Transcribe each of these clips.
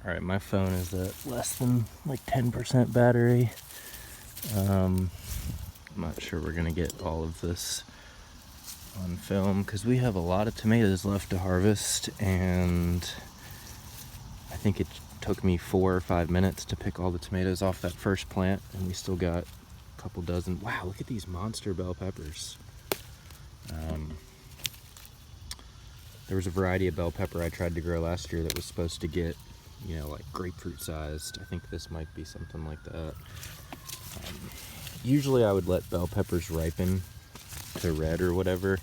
Alright, my phone is at less than like 10% battery. I'm not sure we're gonna get all of this on film because we have a lot of tomatoes left to harvest, and I think it took me 4 or 5 minutes to pick all the tomatoes off that first plant, and we still got a couple dozen. Wow, look at these monster bell peppers. There was a variety of bell pepper I tried to grow last year that was supposed to get, you know, like grapefruit sized. I think this might be something like that. Usually I would let bell peppers ripen to red or whatever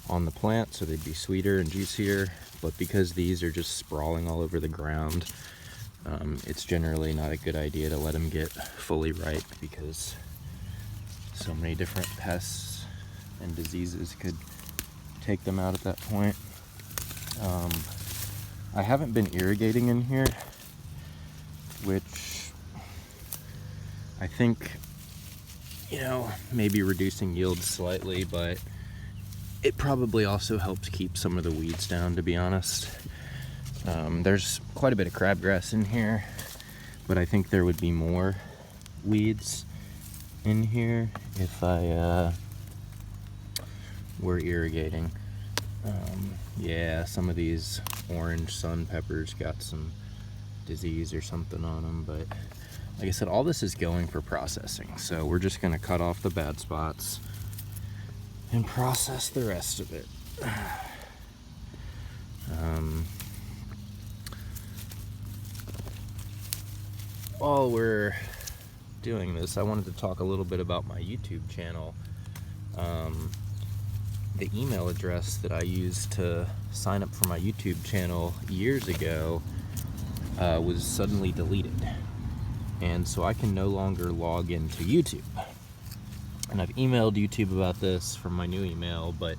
on the plant so they'd be sweeter and juicier, but because these are just sprawling all over the ground, it's generally not a good idea to let them get fully ripe because so many different pests and diseases could take them out at that point. I haven't been irrigating in here, which I think, you know, maybe reducing yields slightly, but it probably also helps keep some of the weeds down, to be honest. There's quite a bit of crabgrass in here, but I think there would be more weeds in here if I were irrigating. Yeah, some of these orange sun peppers got some disease or something on them, but like I said, all this is going for processing, so we're just going to cut off the bad spots and process the rest of it. While we're doing this, I wanted to talk a little bit about my YouTube channel. The email address that I used to sign up for my YouTube channel years ago was suddenly deleted, and so I can no longer log into YouTube. And I've emailed YouTube about this from my new email, but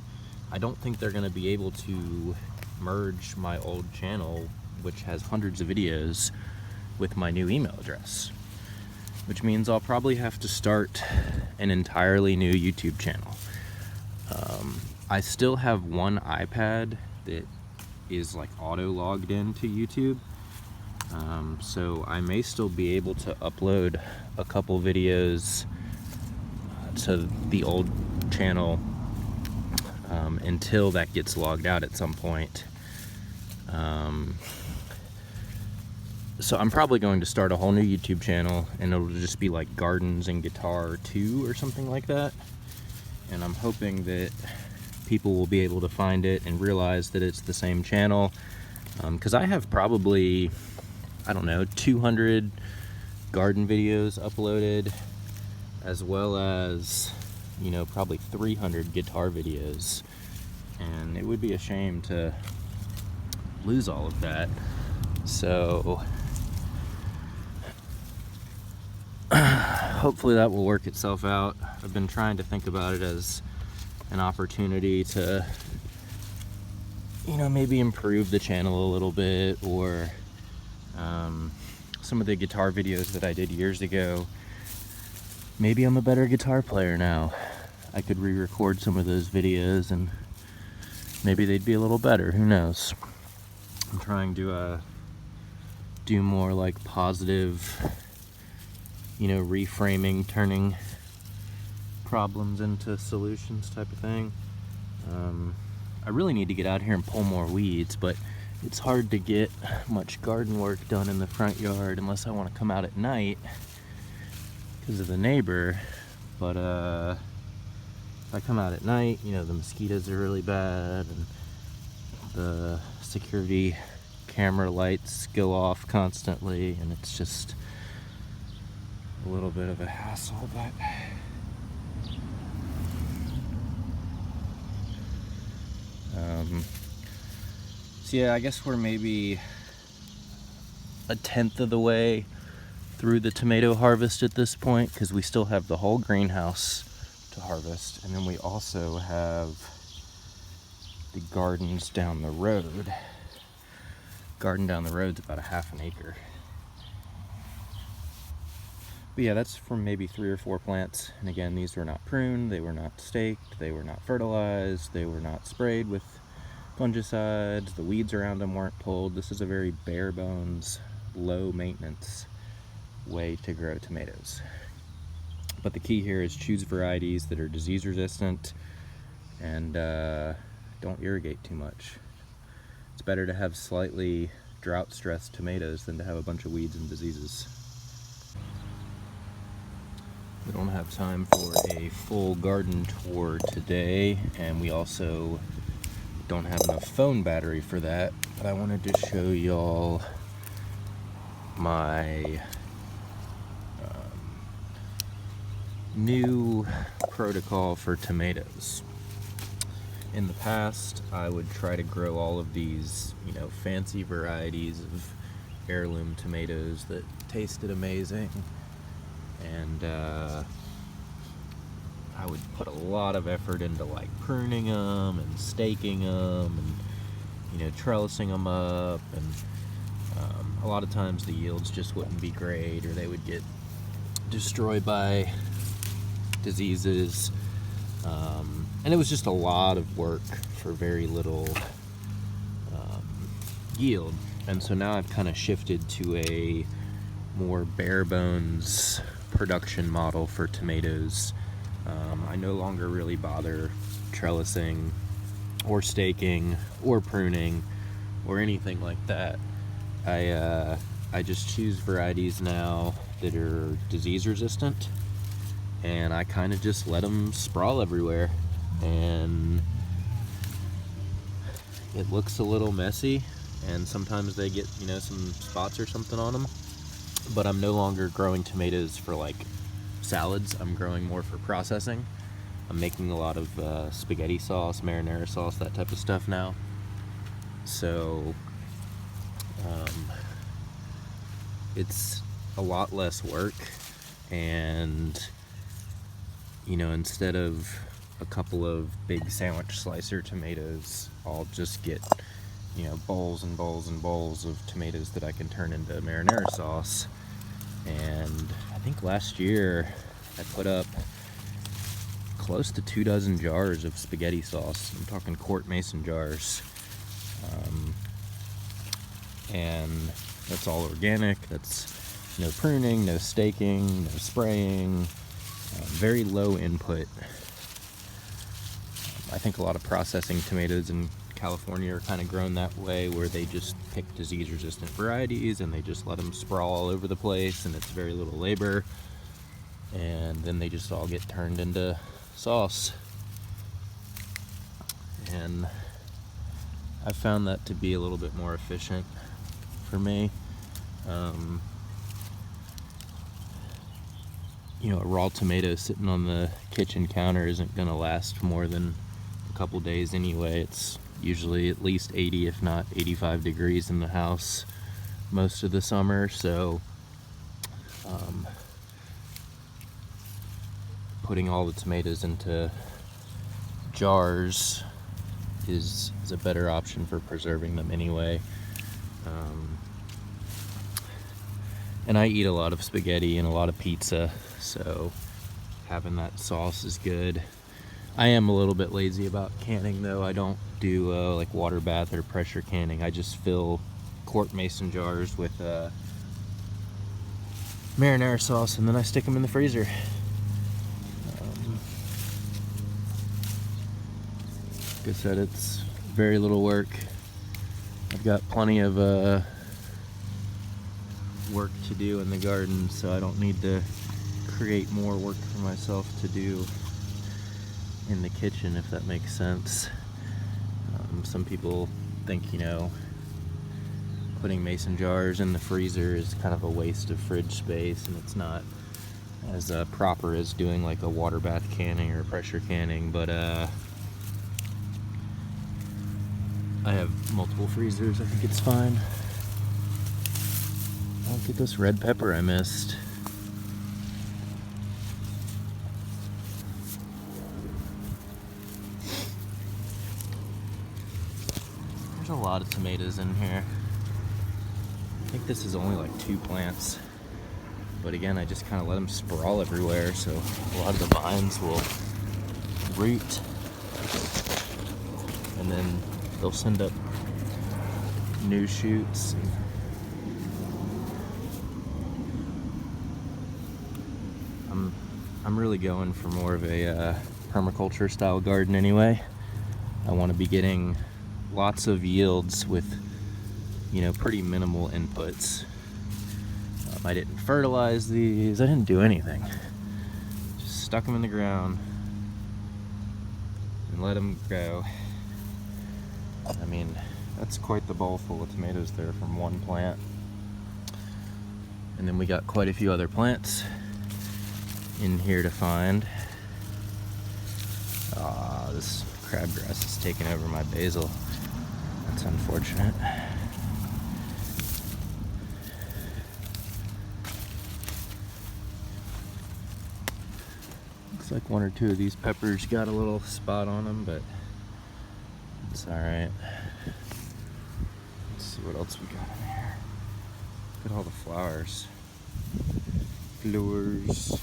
I don't think they're going to be able to merge my old channel, which has hundreds of videos, with my new email address, which means I'll probably have to start an entirely new YouTube channel. I still have one iPad that is like auto logged into YouTube, so I may still be able to upload a couple videos to the old channel until that gets logged out at some point. So I'm probably going to start a whole new YouTube channel, and it'll just be like Gardens and Guitar 2 or something like that. And I'm hoping that people will be able to find it and realize that it's the same channel, because I have probably, I don't know, 200 garden videos uploaded, as well as, you know, probably 300 guitar videos, and it would be a shame to lose all of that. So hopefully that will work itself out. I've been trying to think about it as an opportunity to, you know, maybe improve the channel a little bit, or some of the guitar videos that I did years ago. Maybe I'm a better guitar player now. I could re-record some of those videos and maybe they'd be a little better, who knows. I'm trying to do more like positive, you know, reframing, turning problems into solutions type of thing. I really need to get out here and pull more weeds, but it's hard to get much garden work done in the front yard unless I want to come out at night because of the neighbor. But if I come out at night, you know, the mosquitoes are really bad, and the security camera lights go off constantly, and it's just a little bit of a hassle. But so yeah, I guess we're maybe a tenth of the way through the tomato harvest at this point, because we still have the whole greenhouse to harvest, and then we also have the gardens down the road. Garden down the road's about a half an acre. But yeah, that's from maybe 3 or 4 plants. And again, these were not pruned, they were not staked, they were not fertilized, they were not sprayed with fungicides, the weeds around them weren't pulled. This is a very bare bones low maintenance way to grow tomatoes. But the key here is choose varieties that are disease resistant and don't irrigate too much. It's better to have slightly drought stressed tomatoes than to have a bunch of weeds and diseases. We don't have time for a full garden tour today, and we also don't have enough phone battery for that, but I wanted to show y'all my new protocol for tomatoes. In the past, I would try to grow all of these, fancy varieties of heirloom tomatoes that tasted amazing, and I would put a lot of effort into like pruning them and staking them and trellising them up, and a lot of times the yields just wouldn't be great, or they would get destroyed by diseases, and it was just a lot of work for very little yield. And so now I've kind of shifted to a more bare bones production model for tomatoes. I no longer really bother trellising or staking or pruning or anything like that. I just choose varieties now that are disease resistant, and I kind of just let them sprawl everywhere, and it looks a little messy, and sometimes they get some spots or something on them, but I'm no longer growing tomatoes for like salads. I'm growing more for processing. I'm making a lot of spaghetti sauce, marinara sauce, that type of stuff now. So it's a lot less work, and instead of a couple of big sandwich slicer tomatoes, I'll just get bowls and bowls and bowls of tomatoes that I can turn into marinara sauce. And I think last year I put up close to 24 jars of spaghetti sauce. I'm talking quart mason jars, and that's all organic. That's no pruning, no staking, no spraying, very low input. I think a lot of processing tomatoes in California are kind of grown that way, where they just pick disease resistant varieties and they just let them sprawl all over the place, and it's very little labor, and then they just all get turned into sauce. And I found that to be a little bit more efficient for me. A raw tomato sitting on the kitchen counter isn't going to last more than a couple days anyway. It's usually at least 80, if not 85 degrees in the house most of the summer, so putting all the tomatoes into jars is a better option for preserving them anyway. And I eat a lot of spaghetti and a lot of pizza, so having that sauce is good. I am a little bit lazy about canning though. I don't do like water bath or pressure canning. I just fill quart mason jars with marinara sauce, and then I stick them in the freezer. Like I said, it's very little work. I've got plenty of work to do in the garden, so I don't need to create more work for myself to do in the kitchen, if that makes sense. Some people think, putting mason jars in the freezer is kind of a waste of fridge space, and it's not as proper as doing like a water bath canning or pressure canning, but I have multiple freezers. I think it's fine. Look at this red pepper I missed. There's a lot of tomatoes in here. I think this is only like 2 plants. But again, I just kind of let them sprawl everywhere, so a lot of the vines will root. And then they'll send up new shoots. I'm really going for more of a permaculture style garden anyway. I want to be getting lots of yields with, pretty minimal inputs. I didn't fertilize these, I didn't do anything. Just stuck them in the ground and let them grow. I mean, that's quite the bowl full of tomatoes there from one plant. And then we got quite a few other plants in here to find. This crabgrass is taking over my basil. That's unfortunate. Looks like one or two of these peppers got a little spot on them, but it's alright. Let's see what else we got in here. Look at all the flowers. Flowers.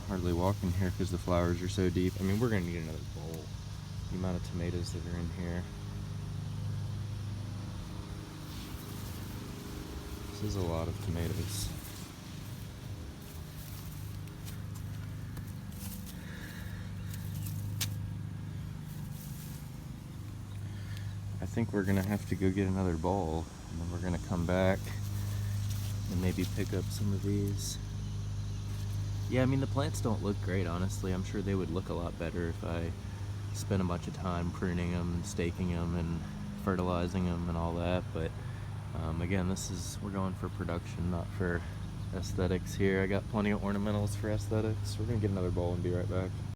Hardly walk in here because the flowers are so deep. I mean, we're gonna need another bowl. The amount of tomatoes that are in here. This is a lot of tomatoes. I think we're gonna have to go get another bowl, and then we're gonna come back and maybe pick up some of these. Yeah, I mean, the plants don't look great, honestly. I'm sure they would look a lot better if I spent a bunch of time pruning them and staking them and fertilizing them and all that, but again, we're going for production, not for aesthetics here. I got plenty of ornamentals for aesthetics. We're gonna get another bowl and be right back.